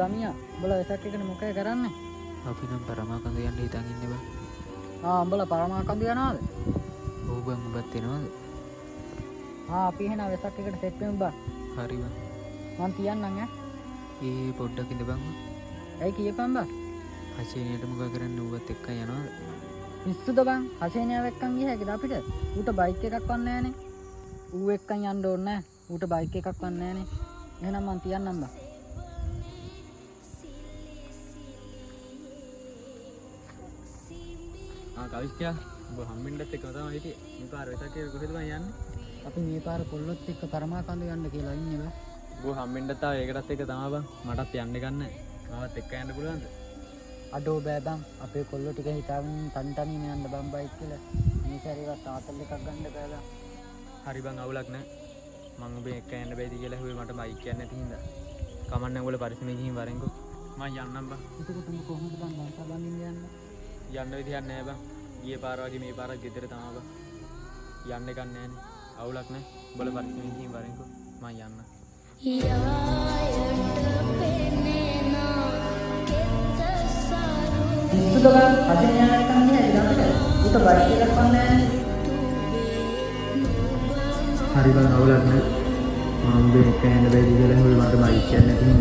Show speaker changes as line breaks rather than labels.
දමියා උඹලා වෙසක් එකනේ මොකද කරන්නේ?
අපි නම් පරමාකන්ද යන්න හිතන් ඉන්නේ බං.
උඹලා පරමාකන්ද යනවාද?
ඔව් බං උඹත් එනවද?
අපි එහෙනම් වෙසක් එකට සෙට් වෙමු බං.
හරි බං.
මං තියන්නම් ඈ.
ඒ පොඩ්ඩක් ඉඳ බං.
ඇයි කියපන් බං?
හසේනියට මොකද කරන්නේ ඌවත් එක්ක යනවද?
පිස්සුද බං? හසේනියව එක්කන් ගිය හැකිද අපිට? ඌට බයික් එකක් වන්නේ නැහනේ. ඌ එක්කන් යන්න ඕනේ නැහැ. ඌට බයික් එකක් වන්නේ නැහනේ. එහෙනම් මං තියන්නම් බං.
කවිස්කයා ඔබ හම්බෙන්නත් එක්කම තමයි හිටියේ. මේ පාර වෙසක් එක කොහෙද බං යන්නේ?
අපි මේ පාර කොල්ලොත් එක්ක පරමාකන්ද යන්න කියලා ඉන්නේ බං.
ඔබ හම්බෙන්නත් ආව ඒකටත් එක තමයි බං. මටත් යන්න ගන්නෑ. මාවත් එක්ක යන්න පුළුවන්ද?
අඩෝ බෑ බං. අපේ කොල්ලෝ ටික හිතාගෙන තනි තනියම යන්න බං බයික් කියලා. මේ සැරේවත් තාතල් එකක් ගන්න බෑ බං.
හරි බං අවුලක් නැහැ. මං ඔබ එක්ක යන්න බෑද කියලා හුවේ මට බයික් යන්න නැති හින්දා. කමන්නේ ඔයගොල්ලෝ පරිස්සමෙන් ගිහින් වරෙන්කෝ. මං යන්නම් බං.
එතකොට උඹ කොහොමද බං මං බඳින්න යන්නේ?
යන්න විදිහක් නැහැ බං. ගියේ පාර වගේ මේ පාරත් ගෙදර තමයි බං. යන්න එකක් නැහැනේ. අවුලක් නැහැ. ඔයගොල්ලෝ පරිස්සමෙන් ගිහින් වරෙන්කෝ. මං යන්න.
පිස්සුද බං? හසේනියව එක්කන් ගිය හැකිද අපිට? ඌට බයික් එකක් වන්නේ නැහනේ.
හරි බං අවුලක් නැහැ. මම ඔබ එක්ක යන්න බෑද කියලා හුවේ මට බයික් යන්න නැති හින්දා.